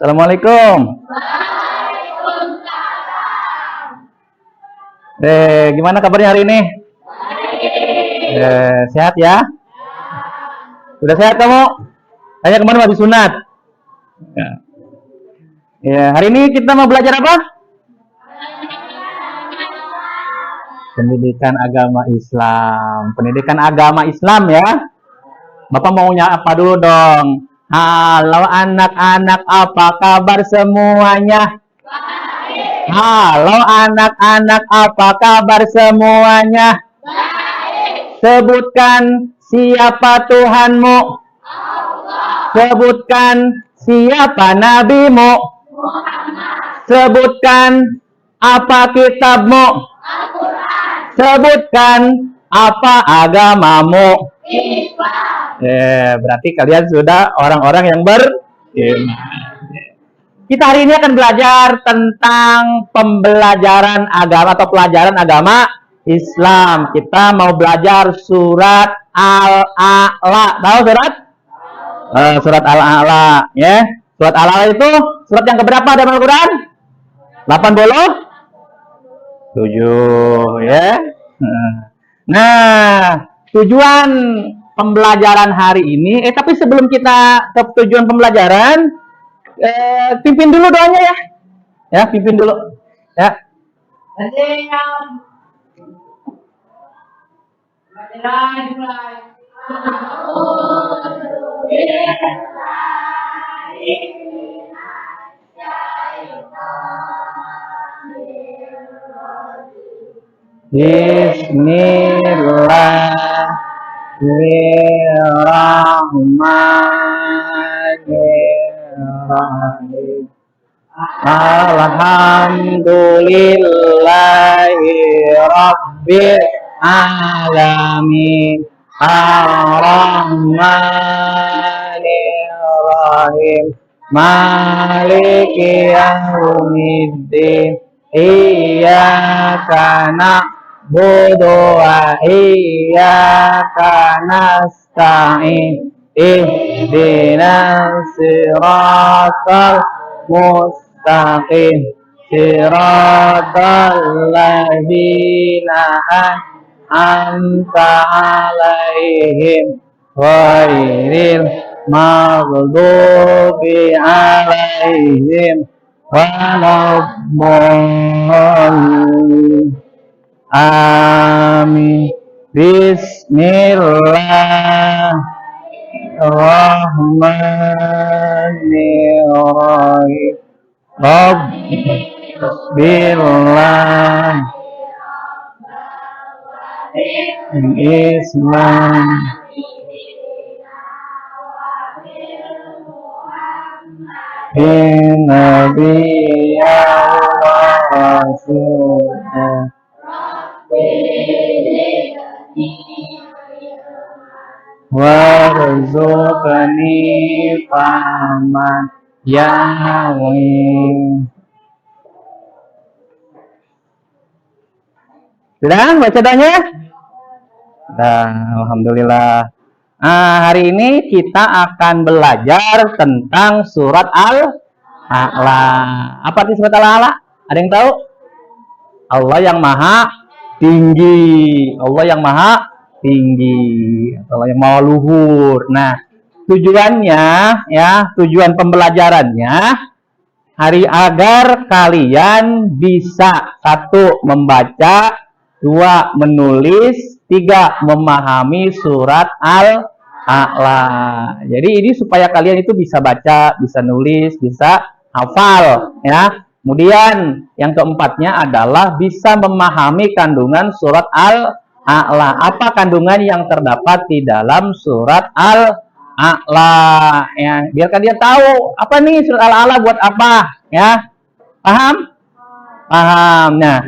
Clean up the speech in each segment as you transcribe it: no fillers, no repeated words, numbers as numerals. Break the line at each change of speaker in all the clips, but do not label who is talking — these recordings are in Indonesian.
Assalamualaikum. Gimana kabarnya hari ini? Sehat ya? Sudah sehat kamu? Saya kemarin habis sunat. Hari ini kita mau belajar apa? Pendidikan agama Islam. Pendidikan agama Islam ya. Bapak maunya apa dulu dong? Halo anak-anak, apa kabar semuanya? Halo anak-anak, apa kabar semuanya? Sebutkan siapa Tuhanmu? Sebutkan siapa nabimu? Sebutkan apa kitabmu? Sebutkan apa agamamu? Berarti kalian sudah orang-orang yang beriman. Kita hari ini akan belajar tentang pembelajaran agama atau pelajaran agama Islam. Kita mau belajar surat Al-A'la. Tahu surat? Surat Al-A'la, ya. Surat Al-A'la itu surat yang keberapa dalam Al-Quran? 87, ya. Nah, tujuan pembelajaran hari ini, tapi sebelum kita ke tujuan pembelajaran, pimpin dulu doanya ya. Ya, pimpin dulu. Ya. Bismillahirrahmanirrahim. Alhamdulillahi rabbil alamin. Ar-Rahmanir-Rahim. Maliki yaumiddin. Iyyaka na'budu wa iyyaka nasta'in. Ihdinas siratal mustaqim. Siratal ladzina an'amta 'alaihim ghairil maghdubi 'alaihim waladdallin. Amin. Bismillahirrahmanirrahim. Rabbillah Islam Nabiya Rasulullah warzuqni faman yawi. Sudah baca doanya? Alhamdulillah. Hari ini kita akan belajar tentang surat Al-A'la. Apa arti surat Al-A'la? Ada yang tahu? Allah yang maha tinggi. Allah yang maha tinggi. Allah yang maha luhur. Nah, tujuannya ya, tujuan pembelajarannya agar kalian bisa 1 membaca, 2 menulis, 3 memahami surat Al-A'la. Jadi ini supaya kalian itu bisa baca, bisa nulis, bisa hafal ya. Kemudian yang keempatnya adalah bisa memahami kandungan surat Al-A'la. Apa kandungan yang terdapat di dalam surat Al-A'la ya. Biar kalian tahu apa nih surat Al-A'la buat apa ya. Paham? Paham. Nah,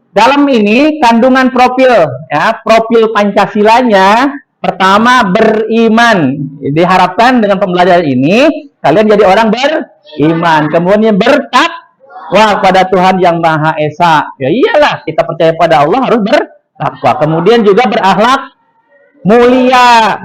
dalam ini kandungan profil ya, profil Pancasilanya pertama beriman. Diharapkan dengan pembelajaran ini kalian jadi orang beriman, kemudian bertakwa pada Tuhan yang Maha Esa. Ya iyalah, kita percaya pada Allah harus bertakwa. Kemudian juga berakhlak mulia,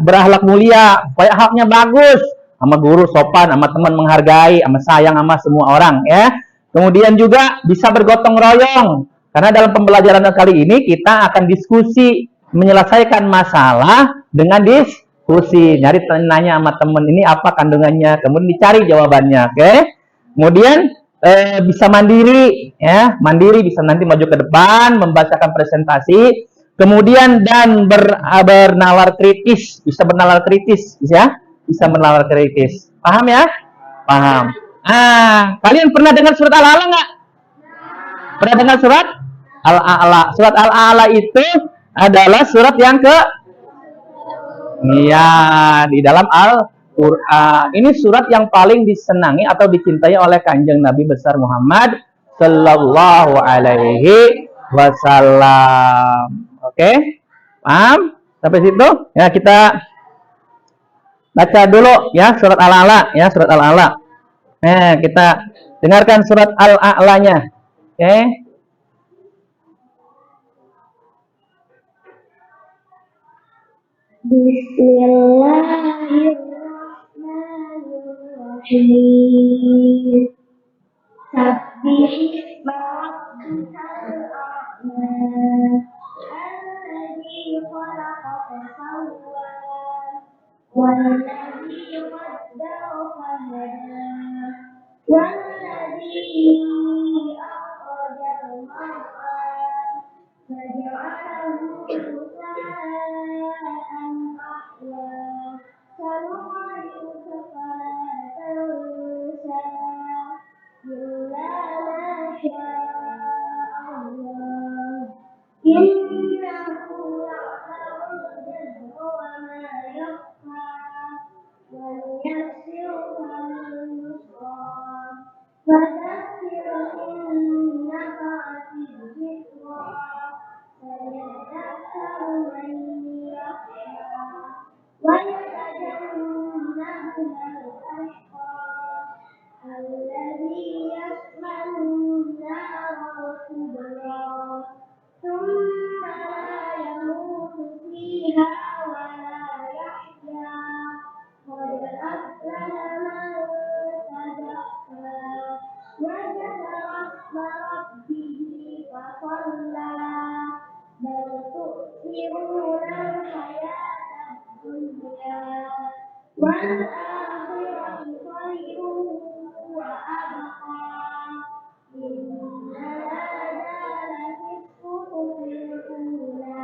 supaya akhlaknya bagus. sama guru sopan, sama teman menghargai, sama sayang sama semua orang ya. Kemudian juga bisa bergotong royong. Karena dalam pembelajaran kali ini kita akan diskusi, menyelesaikan masalah dengan diskusi. Nyari nanya sama teman ini apa kandungannya, kemudian dicari jawabannya, oke? Kemudian bisa mandiri ya, mandiri bisa nanti maju ke depan membacakan presentasi. Kemudian dan bernalar kritis, bisa bernalar kritis ya, bisa bernalar kritis. Paham ya? Paham. Kalian pernah dengar surat Al-A'la nggak? Pernah dengar surat Al-A'la? Surat Al-A'la itu adalah surat yang di dalam Al-Qur'an. Ini surat yang paling disenangi atau dicintai oleh Kanjeng Nabi besar Muhammad sallallahu alaihi wasallam. Oke? Paham? Sampai situ? Ya, kita baca dulu ya surat Al-A'la ya, surat Al-A'la. Kita dengarkan surat Al-A'lanya. Oke?
Bismillahirrahmanirrahim. Sabbihisma rabbikal a'la. Alladzi khalaqa fasawwa. Walladzi qaddara fahada. Walladzi akhrajal mar'a. Faja'alahu ghutha'an ahwa. سنقرئك فلا تنسى إلا ما شاء الله إنه يعلم الجهر وما يخفى ونيسرك لليسرى فذكر إن نفعت الذكرى سيذكر من يخشى ويتجنبها الأشقى الذي يصلى النار الكبرى ثم لا يموت فيها ولا يحيا قد أفلح من تزكى وذكر اسم ربه فصلى بل تؤثرون الحياة والآخرة خير وأبقى إن هذا لفي الصحف الأولى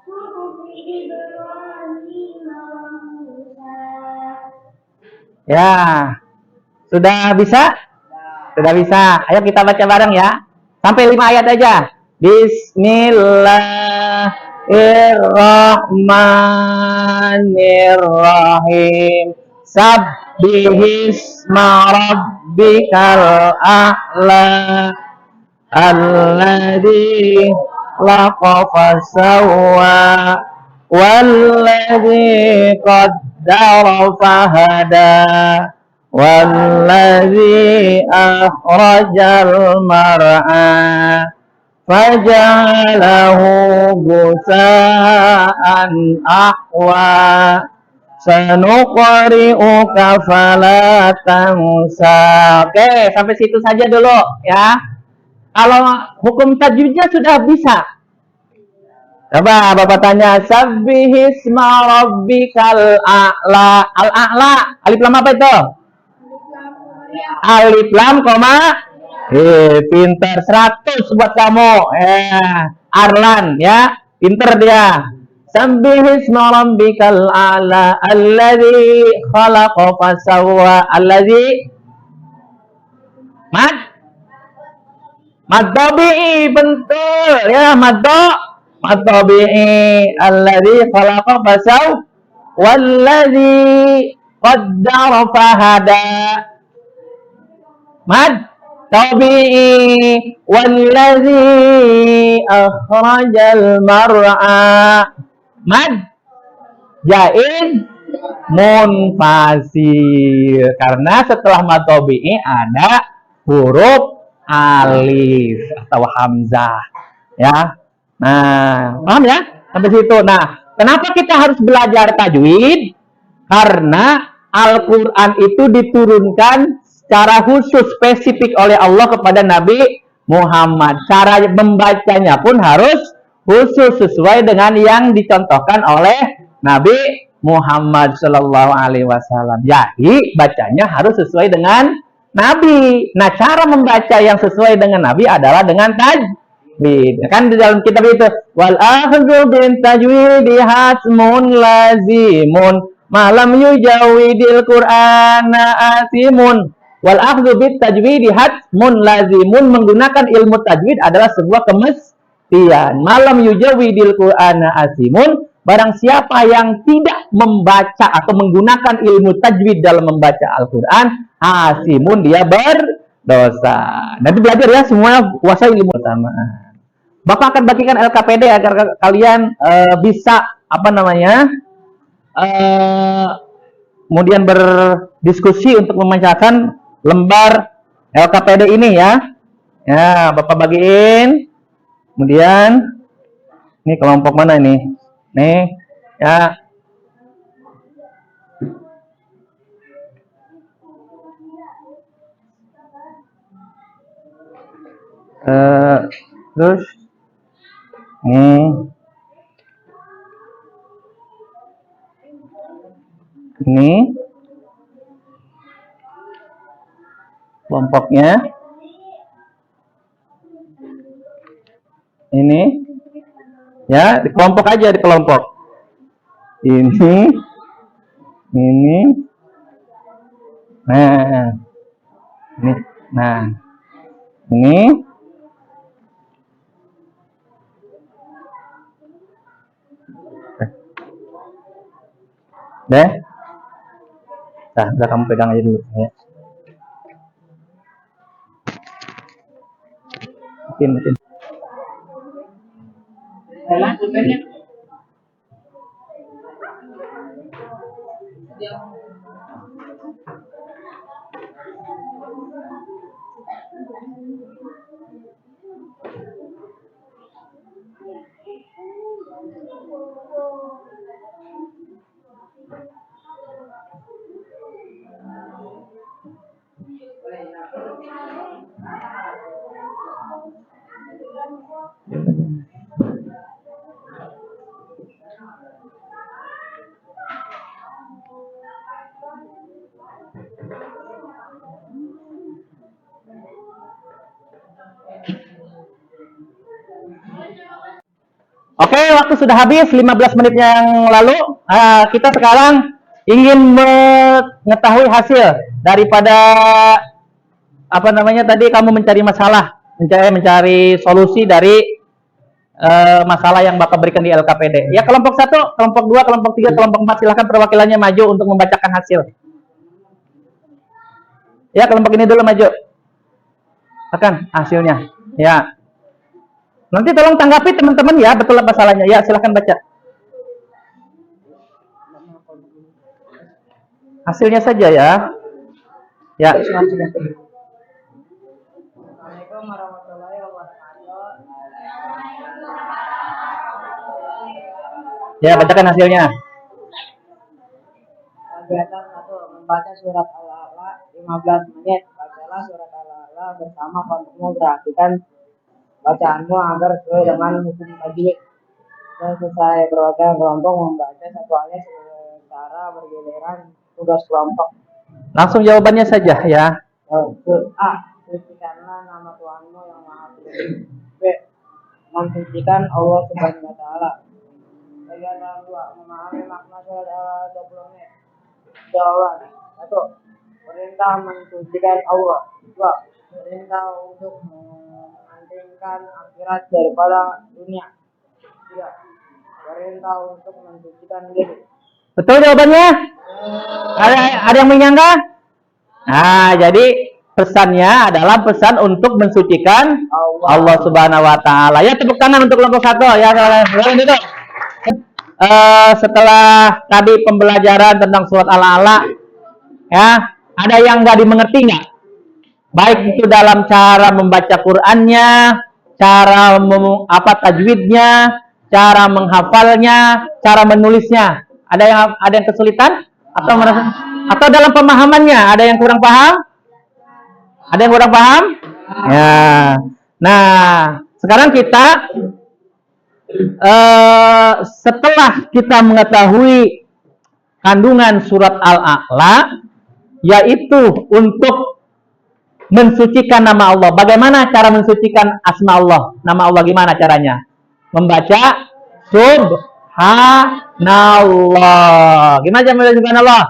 صحف إبراهيم وموسى.
Ya, sudah bisa? Sudah bisa. Ayo kita baca bareng ya. Sampai 5 ayat aja. Bismillahirrahmanirrahim. Sabbihisma rabbikal a'la. Alladzi khalaqa fasawwa. Walladzi qaddara fahada. Walladzi akhrajal mar'a. Faja'alahu ghutha'an ahwa. Sanuqri'uka fala tansa. Oke, sampai situ saja dulu ya. Kalau hukum tajwidnya sudah bisa. Coba Bapak tanya, Sabbihisma rabbikal a'la. Al-a'la, alif lam apa itu? Alif lam koma. Pinter 100 buat kamu. Arlan ya, pinter dia. Sabbihisma rabbikal a'la alladzi khalaqa fasawwa. Alladzi mad tabi'i, betul ya, mad tabi'i. Alladzi khalaqa fasawwa walladzi qaddara fahada. Mad tabi'i walladzi akhrajal mar'a. Mad jaiz munfasir, karena setelah mad tabi'i ada huruf alif atau hamzah ya. Nah, paham ya sampai situ. Nah, kenapa kita harus belajar tajwid? Karena Al-Quran itu diturunkan secara khusus spesifik oleh Allah kepada Nabi Muhammad. Cara membacanya pun harus khusus sesuai dengan yang dicontohkan oleh Nabi Muhammad Shallallahu Alaihi Wasallam. Jadi bacanya harus sesuai dengan Nabi. Nah, cara membaca yang sesuai dengan Nabi adalah dengan tajwid. Kan di dalam kitab itu, wal akhdhu bin tajwidi hasmun lazimun malam yujawidil qur'ana asimun. Wal akhdhu bit tajwidi hasmun lazimun, menggunakan ilmu tajwid adalah sebuah kemestian. Malam yujawidil qur'ana asimun, barang siapa yang tidak membaca atau menggunakan ilmu tajwid dalam membaca Al-Quran, asimun, dia berdosa. Nanti belajar ya, semuanya kuasai ilmu pertama. Bapak akan bagikan LKPD agar kalian bisa kemudian berdiskusi untuk memecahkan lembar LKPD ini ya. Ya, Bapak bagiin. Kemudian ini kelompok mana ini? Nih, ya. Terus ini kelompoknya. Ini ya, di kelompok aja, di kelompok. Ini. Nah. Ini. Nah. Ini. Deh. Nah, udah kamu pegang aja dulu ya. Mungkin. Oke, waktu sudah habis, 15 menit yang lalu. Kita sekarang ingin mengetahui hasil daripada tadi kamu mencari masalah, mencari solusi dari masalah yang Bapak berikan di LKPD. Ya, kelompok 1, kelompok 2, kelompok 3, kelompok 4, silahkan perwakilannya maju untuk membacakan hasil. Ya, kelompok ini dulu maju. Akan hasilnya. Ya. Nanti tolong tanggapi teman-teman ya, betul apa salahnya. Ya, silahkan baca. Hasilnya saja ya. Ya.
Assalamualaikum warahmatullahi wabarakatuh.
Ya, bacakan hasilnya.
Kegiatan 1, membaca surat Al-A'la 15 menit. Bacalah surat Al-A'la bersama kelompokmu, perhatikan bacaanmu agar sesuai dengan hukum tajwid. Dan selesai perwakilan kelompok membaca satu ayat secara bergiliran, tugas kelompok.
Langsung jawabannya saja ya.
A. Sucikanlah nama Tuhanmu yang Maha Tinggi. B. Mensucikan Allah Subhanahu wa Ta'ala. Kegiatan 2, memahami makna surat Al-A'la 20 menit. Jawaban 1. Perintah mensucikan Allah. 2. Perintah untuk mementingkan akhirat daripada dunia. 3. Perintah untuk mensucikan diri.
Betul jawabannya? Ada yang menyangka? Nah, jadi pesannya adalah pesan untuk mensucikan Allah Subhanahu wa Ta'ala. Ya, tepuk tangan untuk kelompok 1 ya. Setelah tadi pembelajaran tentang surat Al-A'la, ya, ada yang nggak dimengerti nggak? Baik itu dalam cara membaca Qur'annya, cara tajwidnya, cara menghafalnya, cara menulisnya. Ada yang kesulitan atau merasa? Atau dalam pemahamannya ada yang kurang paham? Ada yang kurang paham? Ya. Nah, sekarang kita setelah kita mengetahui kandungan surat Al-A'la, yaitu untuk mensucikan nama Allah. Bagaimana cara mensucikan asma Allah? Nama Allah gimana caranya? Membaca Subhanallah. Gimana cara membaca Subhanallah?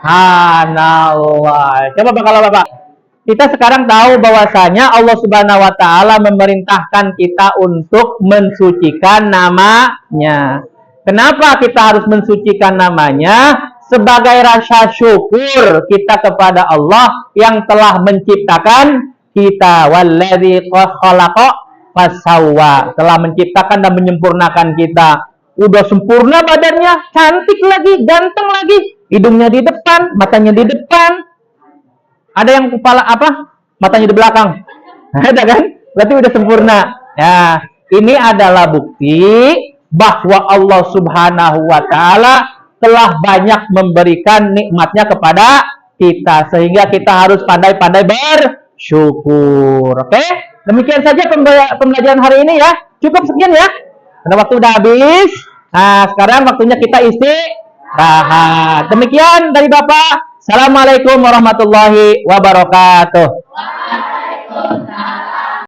Subhanallah. Coba kalau Bapak. Kita sekarang tahu bahwasanya Allah Subhanahu wa taala memerintahkan kita untuk mensucikan namanya. Kenapa kita harus mensucikan namanya? Sebagai rasa syukur kita kepada Allah yang telah menciptakan kita. Walladzi khalaqa fasawwa, telah menciptakan dan menyempurnakan kita. Udah sempurna badannya, cantik lagi, ganteng lagi, hidungnya di depan, matanya di depan. Ada yang kepala apa? Matanya di belakang. Ada kan? Berarti udah sempurna. Ya, ini adalah bukti bahwa Allah Subhanahu wa taala telah banyak memberikan nikmatnya kepada kita, sehingga kita harus pandai-pandai bersyukur. Oke? Demikian saja pembelajaran hari ini ya. Cukup sekian ya. Karena waktu udah habis. Nah, sekarang waktunya kita istirahat. Demikian dari Bapak. Assalamualaikum warahmatullahi wabarakatuh.